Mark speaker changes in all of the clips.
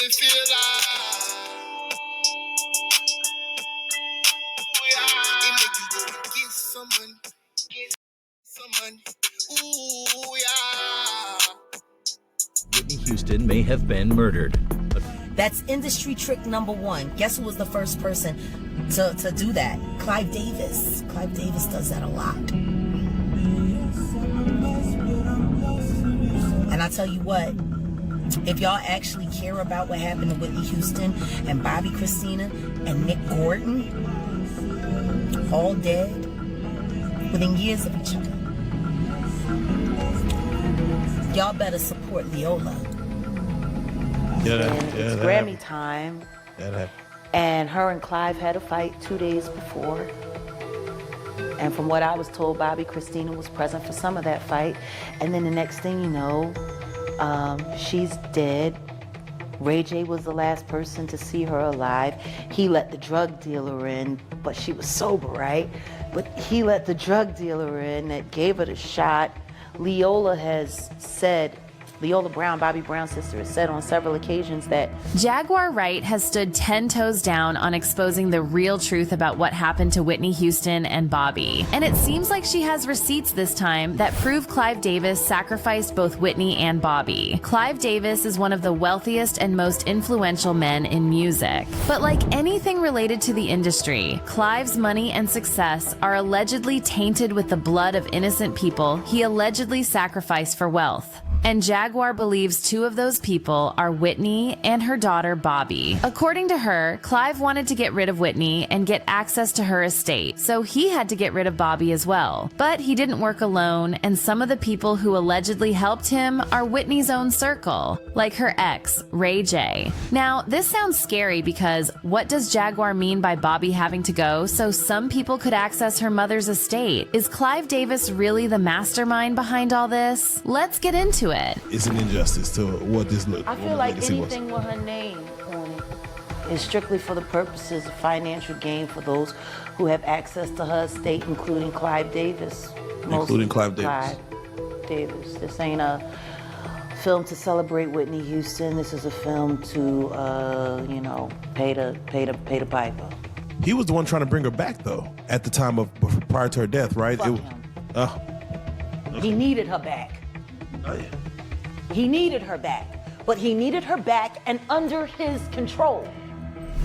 Speaker 1: me feel like it make you go and get some money, get some money. Ooh, yeah.
Speaker 2: Whitney Houston may have been murdered.
Speaker 3: That's industry trick number one. Guess who was the first person to do that? Clive Davis. Clive Davis does that a lot. And I tell you what, if y'all actually care about what happened to Whitney Houston and Bobby Christina and Nick Gordon, all dead within years of each other, y'all better support Leola.
Speaker 4: It's Grammy time. And her and Clive had a fight 2 days before. And from what I was told, Bobby Christina was present for some of that fight. And then the next thing you know, she's dead. Ray J was the last person to see her alive. He let the drug dealer in, but she was sober, right? But he let the drug dealer in that gave her the shot. Leola has said, Leola Brown, Bobby Brown's sister, has said on several occasions that
Speaker 5: Jaguar Wright has stood 10 toes down on exposing the real truth about what happened to Whitney Houston and Bobby. And it seems like she has receipts this time that prove Clive Davis sacrificed both Whitney and Bobby. Clive Davis is one of the wealthiest and most influential men in music. But like anything related to the industry, Clive's money and success are allegedly tainted with the blood of innocent people he allegedly sacrificed for wealth. And Jaguar believes two of those people are Whitney and her daughter Bobby. According to her, Clive wanted to get rid of Whitney and get access to her estate, so he had to get rid of Bobby as well. But he didn't work alone, and some of the people who allegedly helped him are Whitney's own circle, like her ex, Ray J. Now, this sounds scary because what does Jaguar mean by Bobby having to go so some people could access her mother's estate? Is Clive Davis really the mastermind behind all this? Let's get into it.
Speaker 6: It's an injustice to what this looks.
Speaker 4: I feel like anything with her name on it is strictly for the purposes of financial gain for those who have access to her estate, including Clive Davis.
Speaker 6: Including Clive Davis.
Speaker 4: This ain't a film to celebrate Whitney Houston. This is a film to, pay the piper.
Speaker 6: He was the one trying to bring her back, though, at the time of prior to her death, right?
Speaker 4: Fuck him. He needed her back.
Speaker 6: Oh, yeah.
Speaker 4: He needed her back, but he needed her back and under his control.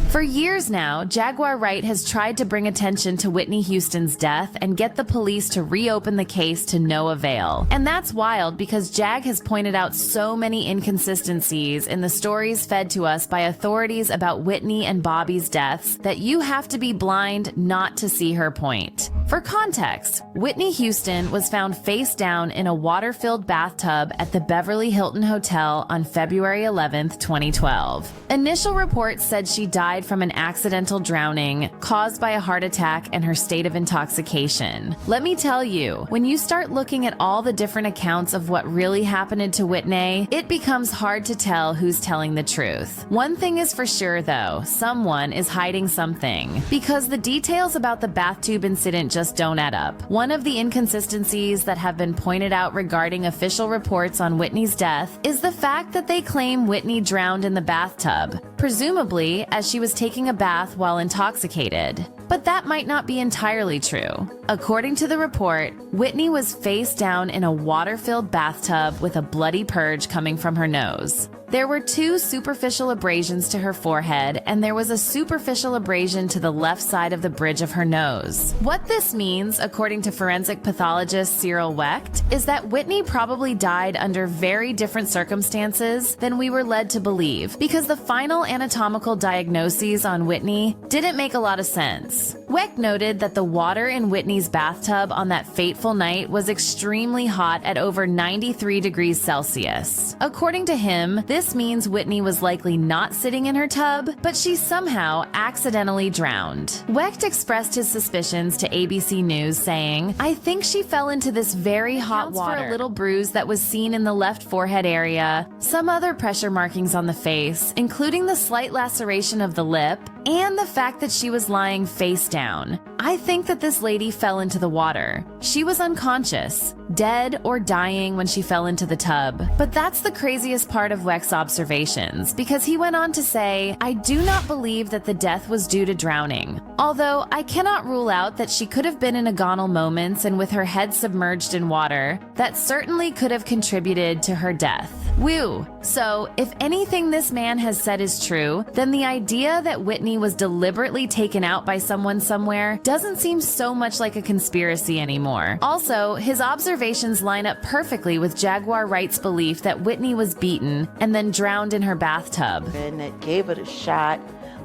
Speaker 5: For years now, Jaguar Wright has tried to bring attention to Whitney Houston's death and get the police to reopen the case to no avail. And that's wild because Jag has pointed out so many inconsistencies in the stories fed to us by authorities about Whitney and Bobby's deaths that you have to be blind not to see her point. For context, Whitney Houston was found face down in a water-filled bathtub at the Beverly Hilton Hotel on February 11th, 2012. Initial reports said she died from an accidental drowning caused by a heart attack and her state of intoxication. Let me tell you, when you start looking at all the different accounts of what really happened to Whitney, it becomes hard to tell who's telling the truth. One thing is for sure though, someone is hiding something, because the details about the bathtub incident just don't add up. One of the inconsistencies that have been pointed out regarding official reports on Whitney's death is the fact that they claim Whitney drowned in the bathtub, presumably as she was taking a bath while intoxicated. But that might not be entirely true. According to the report, Whitney was face down in a water-filled bathtub with a bloody purge coming from her nose. There were 2 superficial abrasions to her forehead, and there was a superficial abrasion to the left side of the bridge of her nose. What this means, according to forensic pathologist Cyril Wecht, is that Whitney probably died under very different circumstances than we were led to believe, because the final anatomical diagnoses on Whitney didn't make a lot of sense. Wecht noted that the water in Whitney's bathtub on that fateful night was extremely hot at over 93 degrees Celsius. According to him, this means Whitney was likely not sitting in her tub, but she somehow accidentally drowned. Wecht expressed his suspicions to ABC News, saying, "I think she fell into this very hot water. For a little bruise that was seen in the left forehead area, some other pressure markings on the face, including the slight laceration of the lip, and the fact that she was lying face down. I think that this lady fell into the water. She was unconscious, dead or dying when she fell into the tub. But that's the craziest part of Weck's observations, because he went on to say, I do not believe that the death was due to drowning. Although I cannot rule out that she could have been in agonal moments and with her head submerged in water, that certainly could have contributed to her death. Woo! So, if anything this man has said is true, then the idea that Whitney was deliberately taken out by someone somewhere doesn't seem so much like a conspiracy anymore. Also, his observations line up perfectly with Jaguar Wright's belief that Whitney was beaten and then drowned in her bathtub.
Speaker 4: And that gave it a shot.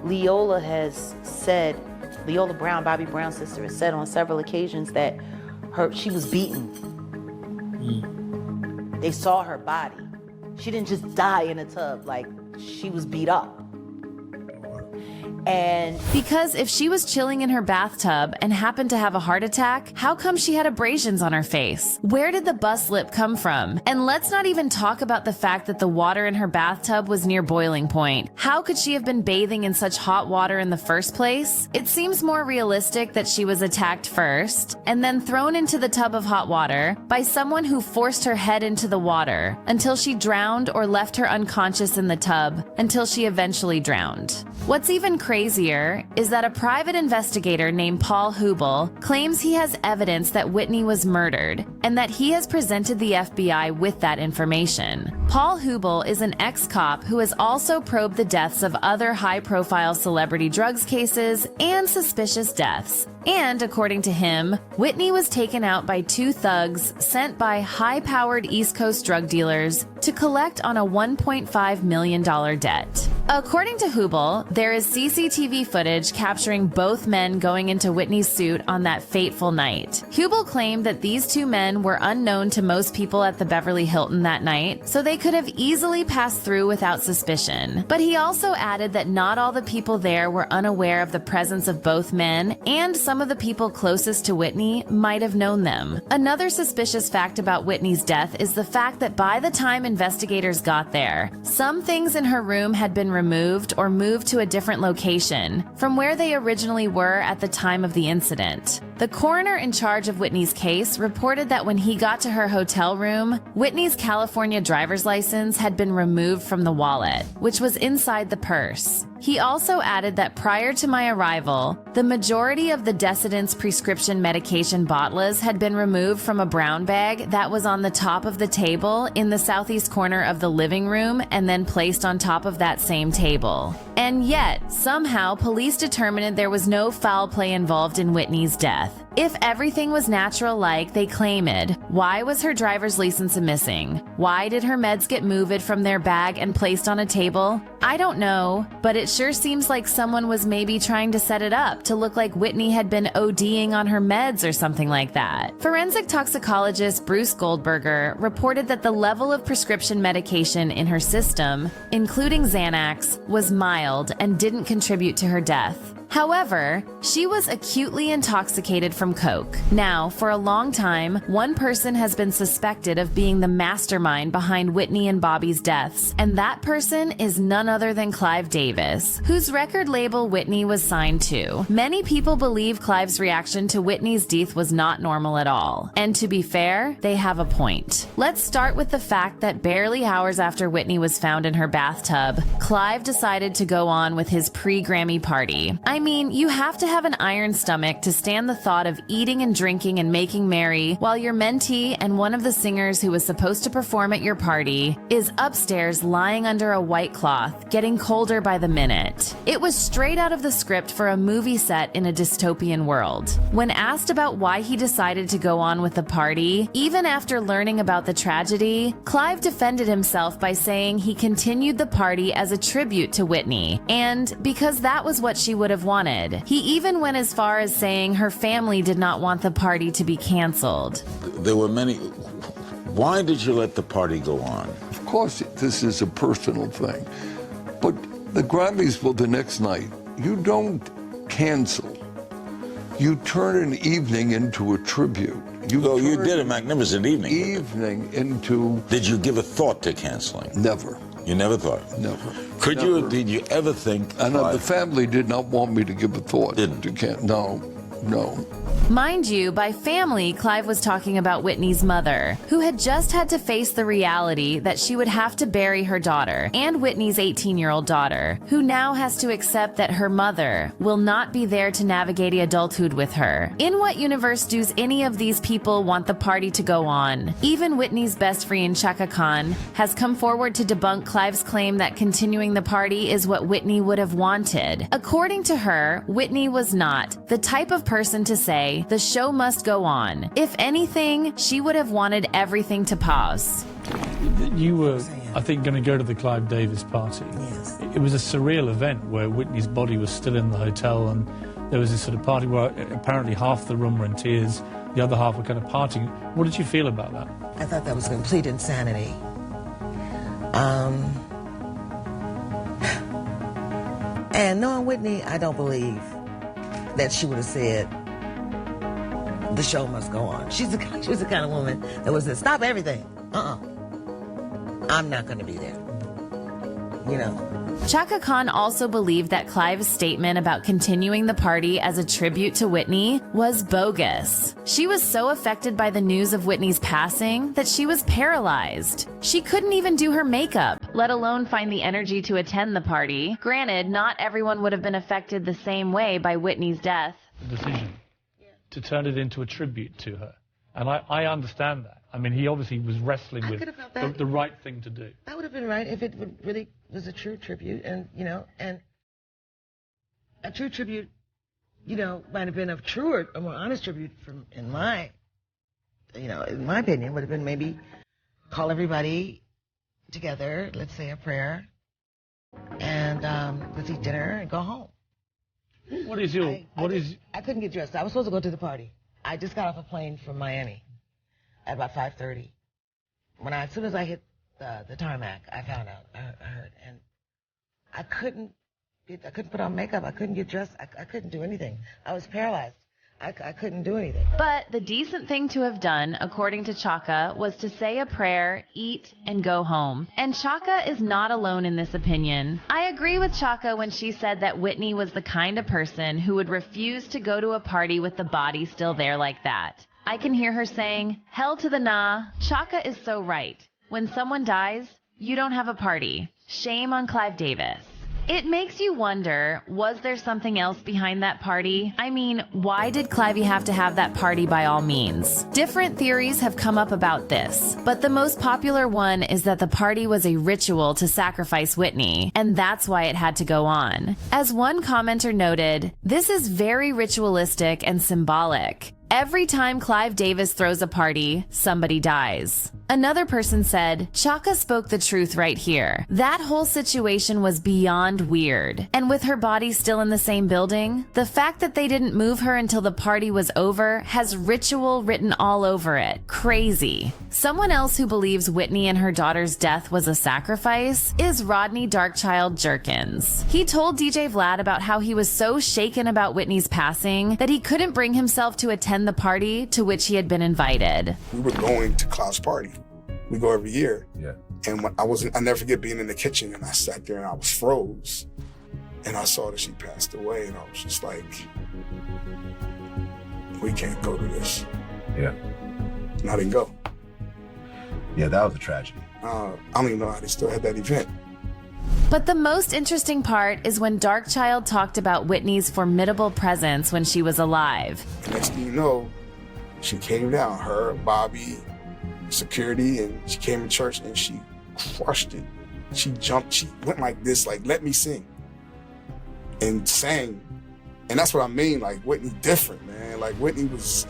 Speaker 4: Leola Brown, Bobby Brown's sister, has said on several occasions that she was beaten. They saw her body. She didn't just die in a tub, like she was beat up. And
Speaker 5: because if she was chilling in her bathtub and happened to have a heart attack, how come she had abrasions on her face? Where did the bus lip come from? And let's not even talk about the fact that the water in her bathtub was near boiling point. How could she have been bathing in such hot water in the first place? It seems more realistic that she was attacked first and then thrown into the tub of hot water by someone who forced her head into the water until she drowned or left her unconscious in the tub until she eventually drowned. What's even crazier is that a private investigator named Paul Hubel claims he has evidence that Whitney was murdered and that he has presented the FBI with that information. Paul Hubel is an ex-cop who has also probed the deaths of other high-profile celebrity drugs cases and suspicious deaths. And according to him, Whitney was taken out by two thugs sent by high-powered East Coast drug dealers to collect on a $1.5 million debt. According to Hubel, there is CCTV footage capturing both men going into Whitney's suit on that fateful night. Hubel claimed that these two men were unknown to most people at the Beverly Hilton that night, so they could have easily passed through without suspicion. But he also added that not all the people there were unaware of the presence of both men, and some of the people closest to Whitney might have known them. Another suspicious fact about Whitney's death is the fact that by the time investigators got there, some things in her room had been removed or moved to a different location from where they originally were at the time of the incident. The coroner in charge of Whitney's case reported that when he got to her hotel room, Whitney's California driver's license had been removed from the wallet, which was inside the purse. He also added that prior to my arrival, the majority of the Decedent's prescription medication bottles had been removed from a brown bag that was on the top of the table in the southeast corner of the living room and then placed on top of that same table. And yet, somehow, police determined there was no foul play involved in Whitney's death. If everything was natural like they claimed, why was her driver's license missing? Why did her meds get moved from their bag and placed on a table? I don't know, but it sure seems like someone was maybe trying to set it up to look like Whitney had been ODing on her meds or something like that. Forensic toxicologist Bruce Goldberger reported that the level of prescription medication in her system, including Xanax, was mild and didn't contribute to her death. However, she was acutely intoxicated from coke. Now, for a long time, one person has been suspected of being the mastermind behind Whitney and Bobby's deaths, and that person is none other than Clive Davis, whose record label Whitney was signed to. Many people believe Clive's reaction to Whitney's death was not normal at all. And to be fair, they have a point. Let's start with the fact that barely hours after Whitney was found in her bathtub, Clive decided to go on with his pre-Grammy party. I mean, you have to have an iron stomach to stand the thought of eating and drinking and making merry while your mentee and one of the singers who was supposed to perform at your party is upstairs lying under a white cloth, getting colder by the minute. It was straight out of the script for a movie set in a dystopian world. When asked about why he decided to go on with the party, even after learning about the tragedy, Clive defended himself by saying he continued the party as a tribute to Whitney, and because that was what she would have wanted. He even went as far as saying her family did not want the party to be canceled.
Speaker 7: There were many. Why did you let the party go on?
Speaker 8: Of course, this is a personal thing. But the Grammys were the next night. You don't cancel. You turn an evening into a tribute.
Speaker 7: You did a magnificent evening.
Speaker 8: Evening into...
Speaker 7: Did you give a thought to canceling?
Speaker 8: Never.
Speaker 7: You never thought?
Speaker 8: Never.
Speaker 7: Could
Speaker 8: Never.
Speaker 7: you? Did you ever think?
Speaker 8: And the family did not want me to give a thought.
Speaker 7: Didn't?
Speaker 8: No.
Speaker 5: Mind you, by family, Clive was talking about Whitney's mother, who had just had to face the reality that she would have to bury her daughter, and Whitney's 18-year-old daughter, who now has to accept that her mother will not be there to navigate adulthood with her. In what universe does any of these people want the party to go on? Even Whitney's best friend, Chaka Khan, has come forward to debunk Clive's claim that continuing the party is what Whitney would have wanted. According to her, Whitney was not the type of person to say, the show must go on. If anything, she would have wanted everything to pause.
Speaker 9: You were, I think, going to go to the Clive Davis party.
Speaker 3: Yes.
Speaker 9: It was a surreal event where Whitney's body was still in the hotel, and there was this sort of party where apparently half the room were in tears, the other half were kind of partying. What did you feel about that?
Speaker 10: I thought that was complete insanity. And knowing Whitney, I don't believe that she would have said, the show must go on. She was the kind of woman that would say, stop everything. I'm not going to be there. You know.
Speaker 5: Chaka Khan also believed that Clive's statement about continuing the party as a tribute to Whitney was bogus. She was so affected by the news of Whitney's passing that she was paralyzed. She couldn't even do her makeup, let alone find the energy to attend the party. Granted, not everyone would have been affected the same way by Whitney's death.
Speaker 9: The decision to turn it into a tribute to her. And I understand that. I mean, he obviously was wrestling with the right thing to do.
Speaker 10: That would have been right if it really was a true tribute, and, you know, and a true tribute, you know, might have been a truer, a more honest tribute in my opinion, would have been maybe call everybody together, let's say a prayer, and let's eat dinner and go home.
Speaker 3: I couldn't get dressed. I was supposed to go to the party. I just got off a plane from Miami at about 5:30. As soon as I hit the tarmac, I found out. I heard, and I couldn't put on makeup. I couldn't get dressed. I couldn't do anything. I was paralyzed. I couldn't do anything.
Speaker 5: But the decent thing to have done, according to Chaka, was to say a prayer, eat, and go home. And Chaka is not alone in this opinion. I agree with Chaka when she said that Whitney was the kind of person who would refuse to go to a party with the body still there like that. I can hear her saying, hell to the nah. Chaka is so right. When someone dies, you don't have a party. Shame on Clive Davis. It makes you wonder, was there something else behind that party? I mean, why did Clive have to have that party by all means? Different theories have come up about this, but the most popular one is that the party was a ritual to sacrifice Whitney, and that's why it had to go on. As one commenter noted, this is very ritualistic and symbolic. Every time Clive Davis throws a party, somebody dies. Another person said, Chaka spoke the truth right here. That whole situation was beyond weird. And with her body still in the same building, the fact that they didn't move her until the party was over has ritual written all over it. Crazy. Someone else who believes Whitney and her daughter's death was a sacrifice is Rodney Darkchild Jerkins. He told DJ Vlad about how he was so shaken about Whitney's passing that he couldn't bring himself to attend the party to which he had been invited.
Speaker 11: We were going to Clive's party. We go every year. Yeah. And when I never forget being in the kitchen, and I sat there and I was froze. And I saw that she passed away, and I was just like, we can't go to this.
Speaker 12: Yeah.
Speaker 11: And I didn't go.
Speaker 12: Yeah, that was a tragedy.
Speaker 11: I don't even know how they still had that event.
Speaker 5: But the most interesting part is when Darkchild talked about Whitney's formidable presence when she was alive.
Speaker 11: The next thing you know, she came down, her, Bobby, security, and she came to church and she crushed it. She jumped, she went like this, like, let me sing. And sang. And that's what I mean, like, Whitney different, man. Like, Whitney was,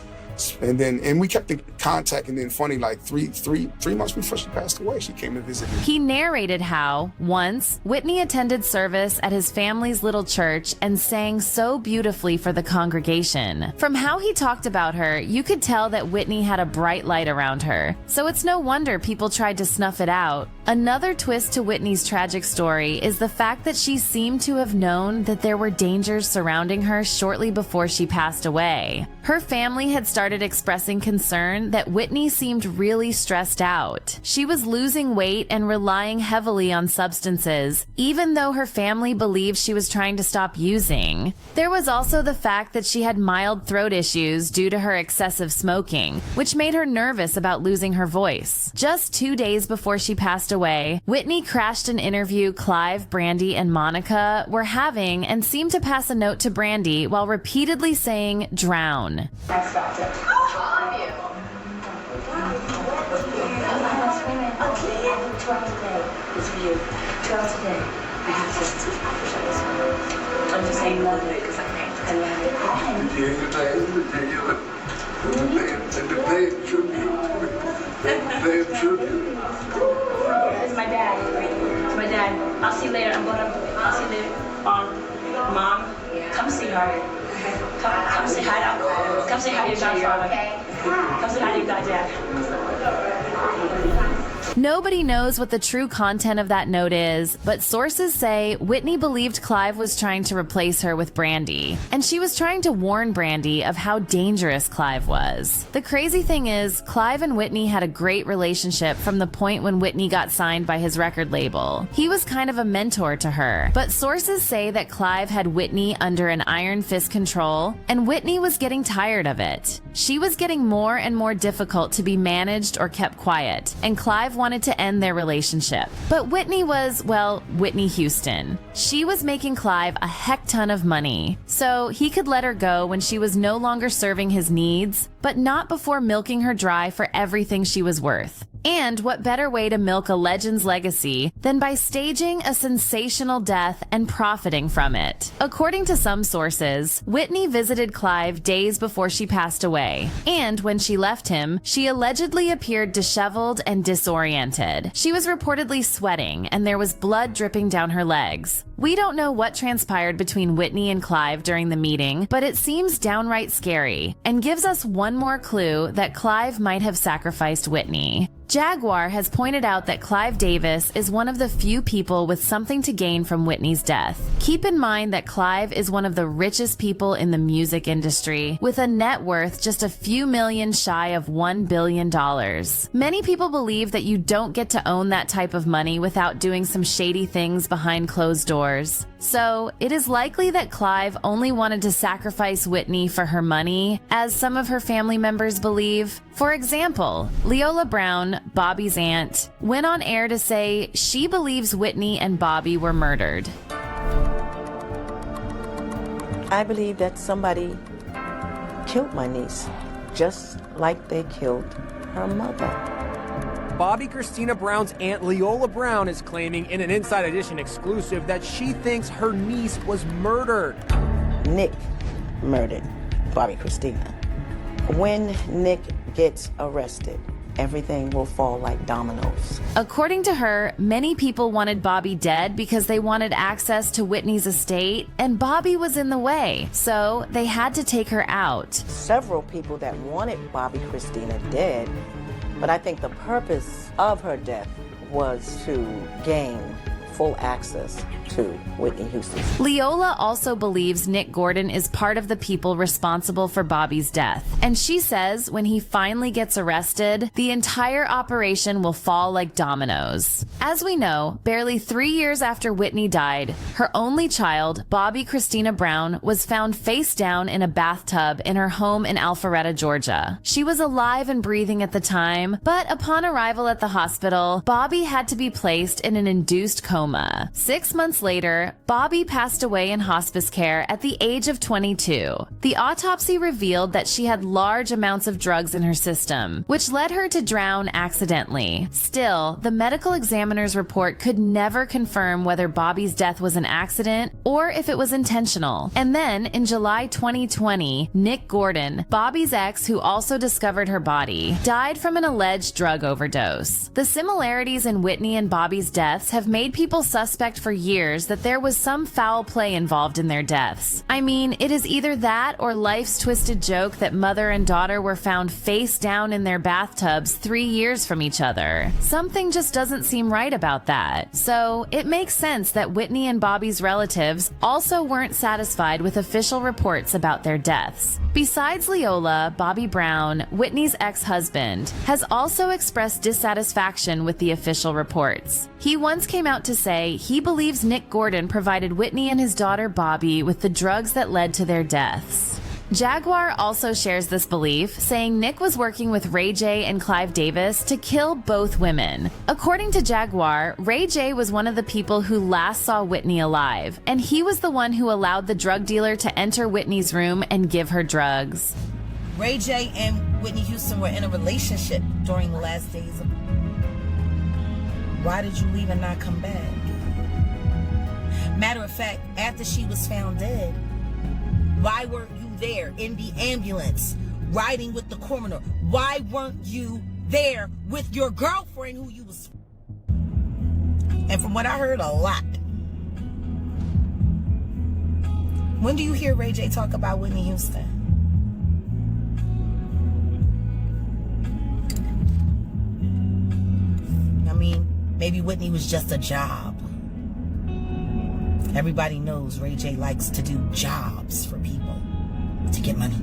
Speaker 11: and we kept in contact, and then funny, like three months before she passed away, she came to visit me.
Speaker 5: He narrated how, once, Whitney attended service at his family's little church and sang so beautifully for the congregation. From how he talked about her, you could tell that Whitney had a bright light around her, so it's no wonder people tried to snuff it out. Another twist to Whitney's tragic story is the fact that she seemed to have known that there were dangers surrounding her shortly before she passed away. Her family had started started expressing concern that Whitney seemed really stressed out. She was losing weight and relying heavily on substances, even though her family believed she was trying to stop using. There was also the fact that she had mild throat issues due to her excessive smoking, which made her nervous about losing her voice. Just 2 days before she passed away, Whitney crashed an interview Clive, Brandy, and Monica were having and seemed to pass a note to Brandy while repeatedly saying, "drown."
Speaker 13: I stopped it. I'm just saying lovely because I love it. It's my dad. It's my dad. I'll see you later. I'll see you later. Mom, come see her. Come say hi to Come say hi to your godfather. Come say hi to your goddad.
Speaker 5: Nobody knows what the true content of that note is, but sources say Whitney believed Clive was trying to replace her with Brandy, and she was trying to warn Brandy of how dangerous Clive was. The crazy thing is, Clive and Whitney had a great relationship from the point when Whitney got signed by his record label. He was kind of a mentor to her, but sources say that Clive had Whitney under an iron fist control, and Whitney was getting tired of it. She was getting more and more difficult to be managed or kept quiet, and Clive wanted to end their relationship. But Whitney was, well, Whitney Houston. She was making Clive a heck ton of money, so he could let her go when she was no longer serving his needs, but not before milking her dry for everything she was worth. And what better way to milk a legend's legacy than by staging a sensational death and profiting from it? According to some sources, Whitney visited Clive days before she passed away, and when she left him, she allegedly appeared disheveled and disoriented. She was reportedly sweating, and there was blood dripping down her legs. We don't know what transpired between Whitney and Clive during the meeting, but it seems downright scary, and gives us one more clue that Clive might have sacrificed Whitney. Jaguar has pointed out that Clive Davis is one of the few people with something to gain from Whitney's death. Keep in mind that Clive is one of the richest people in the music industry, with a net worth just a few million shy of $1 billion. Many people believe that you don't get to own that type of money without doing some shady things behind closed doors. So, it is likely that Clive only wanted to sacrifice Whitney for her money, as some of her family members believe. For example, Leola Brown, Bobby's aunt, went on air to say she believes Whitney and Bobby were murdered.
Speaker 14: I believe that somebody killed my niece, just like they killed her mother.
Speaker 15: Bobby Christina Brown's aunt Leola Brown is claiming in an Inside Edition exclusive that she thinks her niece was murdered.
Speaker 14: Nick murdered Bobby Christina. When Nick gets arrested, everything will fall like dominoes.
Speaker 5: According to her, many people wanted Bobby dead because they wanted access to Whitney's estate, and Bobby was in the way, so they had to take her out.
Speaker 14: Several people that wanted Bobby Christina dead, but I think the purpose of her death was to gain full access to Whitney Houston.
Speaker 5: Leola also believes Nick Gordon is part of the people responsible for Bobby's death, and she says when he finally gets arrested, the entire operation will fall like dominoes. As we know, barely 3 years after Whitney died, her only child, Bobby Christina Brown, was found face down in a bathtub in her home in Alpharetta, Georgia. She was alive and breathing at the time, but upon arrival at the hospital, Bobby had to be placed in an induced coma. 6 months later, Bobby passed away in hospice care at the age of 22. The autopsy revealed that she had large amounts of drugs in her system, which led her to drown accidentally. Still, the medical examiner's report could never confirm whether Bobby's death was an accident or if it was intentional. And then, in July 2020, Nick Gordon, Bobby's ex who also discovered her body, died from an alleged drug overdose. The similarities in Whitney and Bobby's deaths have made people people suspect for years that there was some foul play involved in their deaths. I mean, it is either that or life's twisted joke that mother and daughter were found face down in their bathtubs 3 years from each other. Something just doesn't seem right about that. So it makes sense that Whitney and Bobby's relatives also weren't satisfied with official reports about their deaths. Besides Leola, Bobby Brown, Whitney's ex-husband, has also expressed dissatisfaction with the official reports. He once came out to say he believes Nick Gordon provided Whitney and his daughter Bobby with the drugs that led to their deaths. Jaguar also shares this belief, saying Nick was working with Ray J and Clive Davis to kill both women. According to Jaguar, Ray J was one of the people who last saw Whitney alive, and he was the one who allowed the drug dealer to enter Whitney's room and give her drugs.
Speaker 3: Ray J and Whitney Houston were in a relationship during the last days of... Why did you leave and not come back? Matter of fact, after she was found dead, why weren't you there in the ambulance riding with the coroner? Why weren't you there with your girlfriend who you was... And from what I heard, a lot. When do you hear Ray J talk about Whitney Houston? I mean, maybe Whitney was just a job. Everybody knows Ray J likes to do jobs for people to get money.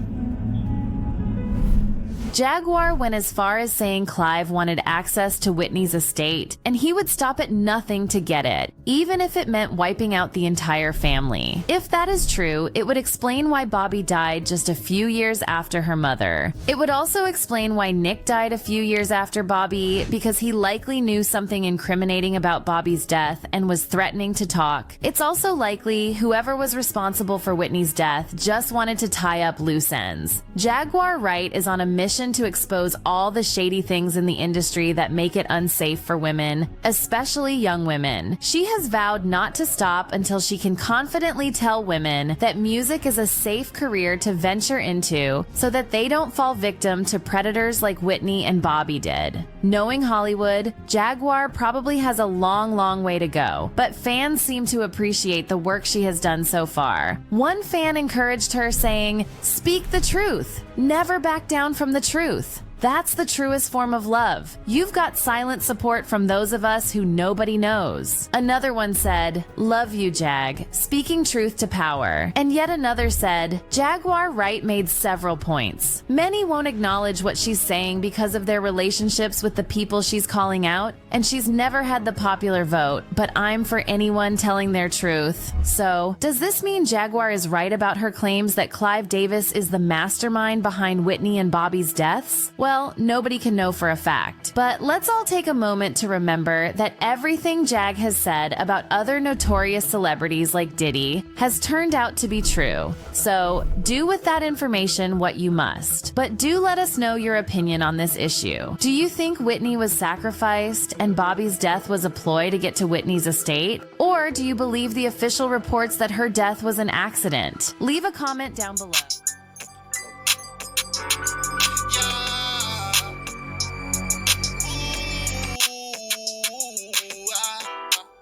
Speaker 5: Jaguar went as far as saying Clive wanted access to Whitney's estate, and he would stop at nothing to get it, even if it meant wiping out the entire family. If that is true, it would explain why Bobby died just a few years after her mother. It would also explain why Nick died a few years after Bobby, because he likely knew something incriminating about Bobby's death and was threatening to talk. It's also likely whoever was responsible for Whitney's death just wanted to tie up loose ends. Jaguar Wright is on a mission to expose all the shady things in the industry that make it unsafe for women, especially young women. She has vowed not to stop until she can confidently tell women that music is a safe career to venture into so that they don't fall victim to predators like Whitney and Bobby did. Knowing Hollywood, Jaguar probably has a long way to go, but fans seem to appreciate the work she has done so far. One fan encouraged her, saying, "Speak the truth. Never back down from the truth. That's the truest form of love. You've got silent support from those of us who nobody knows." Another one said, "Love you, Jag. Speaking truth to power." And yet another said, Jaguar Wright made several points. Many won't acknowledge what she's saying because of their relationships with the people she's calling out, and she's never had the popular vote, but I'm for anyone telling their truth. So, does this mean Jaguar is right about her claims that Clive Davis is the mastermind behind Whitney and Bobby's deaths? Well, nobody can know for a fact. But let's all take a moment to remember that everything Jag has said about other notorious celebrities like Diddy has turned out to be true. So do with that information what you must. But do let us know your opinion on this issue. Do you think Whitney was sacrificed and Bobby's death was a ploy to get to Whitney's estate? Or do you believe the official reports that her death was an accident? Leave a comment down below.